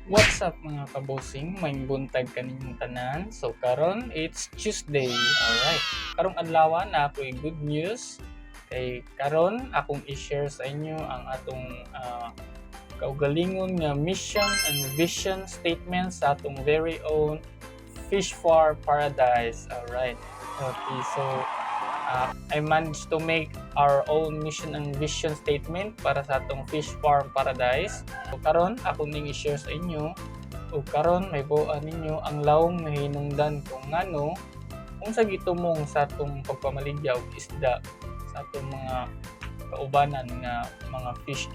What's up mga kabosing? May buntag kaninyong tanan. So karon it's Tuesday. Alright. Karong adlaw na ako'y good news. Kay karon akong i-share sa inyo ang atong kaugalingon nga mission and vision statement sa atong very own Fish Farm Paradise. Alright. Okay, so I managed to make our own mission and vision statement para sa atong Fish Farm Paradise. So karon ako ning i-share sa inyo ug karon may buuan ninyo ang lawom nga hinungdan kung ngano unsa gitumong sa atong pagpamaligya og isda sa atong mga kaubanan nga mga fish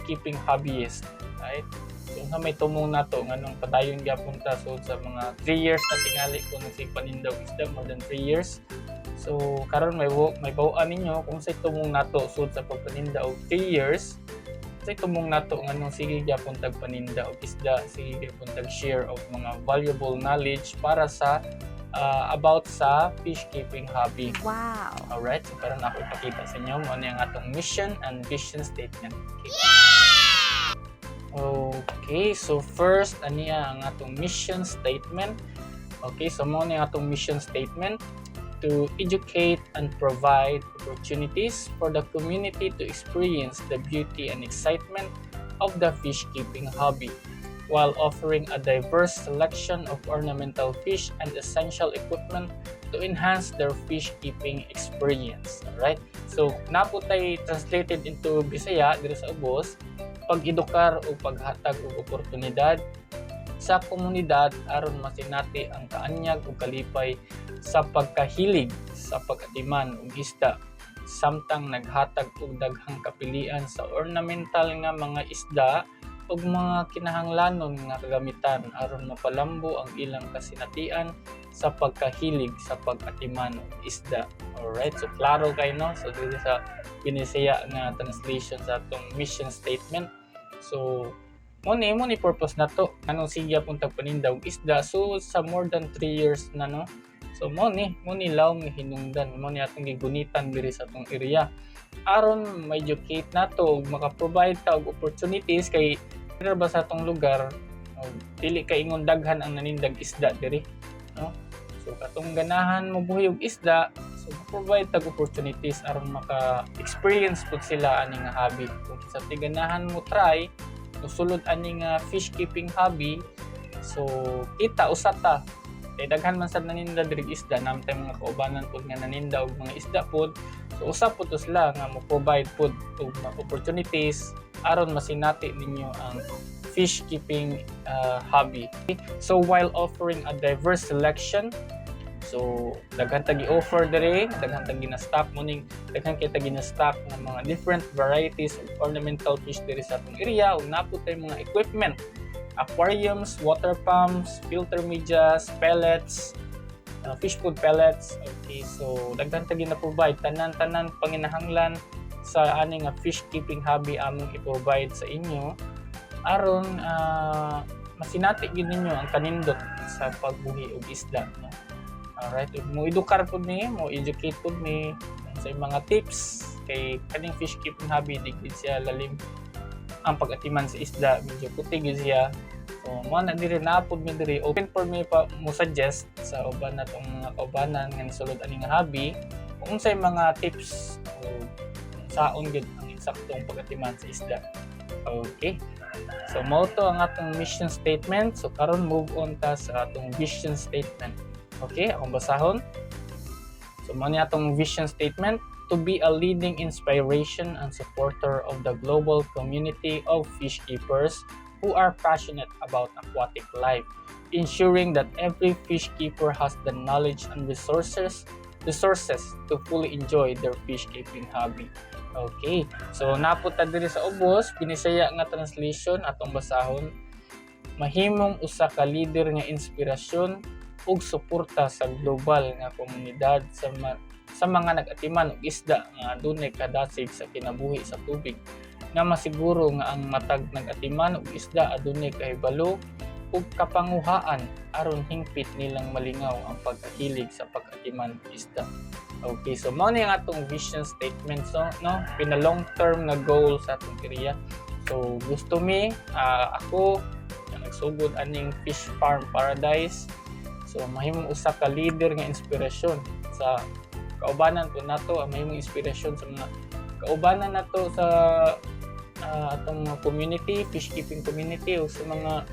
keeping hobbyist, right? So unsa may tumong nato nganong padayon gyapon ta so sa mga 3 years na tingali ko nagsipanindaw isda, more than 3 years. So karon may bawaan ninyo kung say tumong nato sud sa pagpaninda og 3 years. Say tumong nato nganong sige gyapon tag paninda og isda, sige gyapon tag share of mga valuable knowledge para sa about sa fish keeping hobby. Wow! Alright, so karon ako ipakita sa inyo ano yung atong mission and vision statement. Okay. Okay, so first aniya ang atong mission statement. Okay, so mo ni atong mission statement to educate and provide opportunities for the community to experience the beauty and excitement of the fish keeping hobby while offering a diverse selection of ornamental fish and essential equipment to enhance their fish keeping experience. Alright? So, naputay translated into Bisaya dito sa ubos, pag-edukar o paghatag og oportunidad sa komunidad aron masinati ang kaanyag ug kalipay sa pagkahilig sa pag-atiman og isda samtang naghatag og daghang kapilian sa ornamental nga mga isda ug mga kinahanglanon nga kagamitan aron mapalambo ang ilang kasinatian sa pagkahilig sa pag-atiman og isda. Alright, so klaro kay no? So dito sa Binisaya nga translation sa atong mission statement. So mo ni purpose na to anong sigya pong tagpanindaw isda so sa more than 3 years na no. So mo ni lawom nga hinungdan mo ni atong gigunitan diri sa atong area aron ma-educate nato ug maka-provide ta og opportunities kay dira ba sa atong lugar dili kay ingon daghan ang nanindag isda diri no. So katong ganahan mo buhi og isda so provide tag opportunities aron maka-experience pud sila ani nga hobby kung sa tiganahan mo try sulod ani nga fish keeping hobby so kita usata kay daghan man sad naninda diri isda namtay mga kaubanan pud nga naninda og mga isda pud so usap pud sila nga mo provide pud og opportunities aron masinati ninyo ang fish keeping hobby. So while offering a diverse selection so daghan tag i-offer diri daghan tag gina-stock muning daghan kay tag gina-stock ng mga different varieties of ornamental fish diri sa atong area ug naputay mga equipment aquariums, water pumps, filter medias, pellets, fish food pellets. Okay, so daghan tag gina-provide tanan panginahanglan sa ani nga fish keeping hobby among i-provide sa inyo aron masinati gid ninyo ang kanindot sa pagbuhi og isda no. Alright, mo edukar po ni, mo educate po ni sa mga tips kay kaning fish keeping hobby di gid siya lalim ang pag-atiman sa isda medyo puti gid siya so mo na diri na pod mi diri open for me pa mo suggest sa uban natong mga kaubanan nga nisulod ani nga hobby kung unsay mga tips o saon gid ang eksaktong pag-atiman sa isda. Okay, so mo to ang atong mission statement so karon move on ta sa atong vision statement. Okay, akong basahon. So, mo ni atong vision statement to be a leading inspiration and supporter of the global community of fish keepers who are passionate about aquatic life, ensuring that every fish keeper has the knowledge and resources to fully enjoy their fish keeping hobby. Okay, so napunta diri sa ubos, Binisaya nga translation atong basahon. Mahimong usa ka leader nga inspirasyon ug suporta sa global nga komunidad sa mga nag-atiman og isda nga adunay kadasig sa kinabuhi sa tubig nga masiguro nga ang matag nag-atiman og isda adunay kahibalo ug kapanguhaan aron hingpit nilang malingaw ang pagkahilig sa pag-atiman og isda. Okay, so mao ni ang atong vision statement so no pina long term nga goal sa atong area. So gusto mi ako sugod aning Fish Farm Paradise. So mahimong usa ka leader nga inspirasyon sa kaubanan po nato, mahimong inspirasyon sa mga kaubanan nato sa atong mga community, fish keeping community o sa mga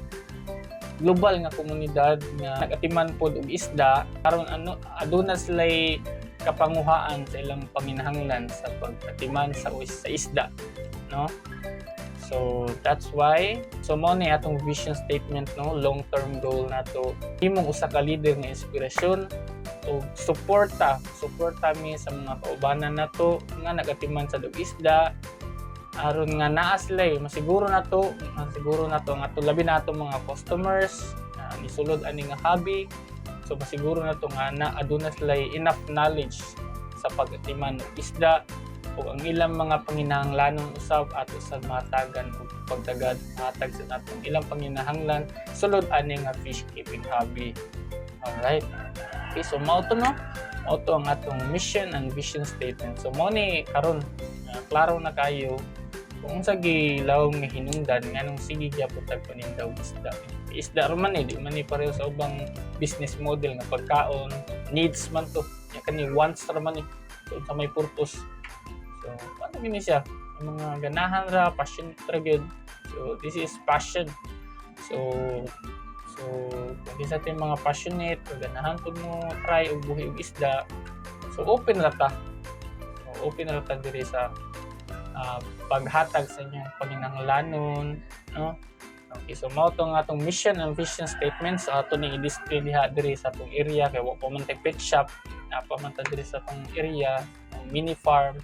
global nga komunidad nga nagatiman pod og isda karon aduna sila'y kapanguhaan sa ilang panginahanglan sa pagatiman sa isda, no? So that's why mao ni atong vision statement, no, long term goal nato himong usa ka leader nga inspirasyon o suporta mi sa mga kaubanan nato nga nagatiman sa isda aron nga naa sila masiguro nato ang ato labi nato mga customers nisulod ani nga hobby. So masiguro nato nga aduna sila enough knowledge sa pagatiman og isda o ang ilang mga panginahanglanon usab ato sa matagan og pagtagad hatag sa natong ilang panginahanglan sulod ani nga fish keeping hobby. Alright. Okay, so mao to ang atong mission and vision statement. So mao ni karon klaro na kayo kung sa gilawom nga hinungdan nganong sige gyapon tag panindaw isda man di man ni pareho sa ubang business model nga pagkaon needs man to ya kani wants ra man so sa may purpose. So ano gini siya ang mga ganahan ra passion ra gyud. So this is passion. So kung sa ating mga passionate o ganahan po mo try o buhi og isda, so open ra ta diri sa paghatag sa inyong panginahanglanon, no? Okay, so mao to nga atong mission and vision statements ato ning i-display diha diri sa atong area kay wa pa man pet shop pa man ta diri sa atong area mini farm.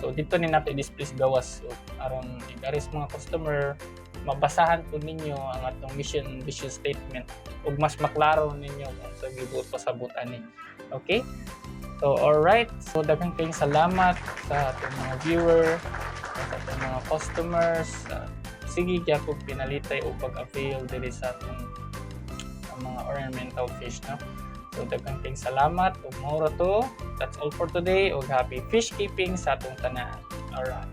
So dito ni nato i-display sa gawas so aron igaris mga customer mabasahan po ninyo ang atong mission and vision statement ug mas maklaro ninyo kung sa gibuot pasabot ani. Okay? So alright, so daghang salamat sa atong mga viewer, sa atong mga customers. Sige kaya kung pinalitay o pag-avail diri sa atong mga ornamental fish, no? So daghang salamat ug mao ra to. That's all for today ug happy fish keeping sa atong tanan. Alright.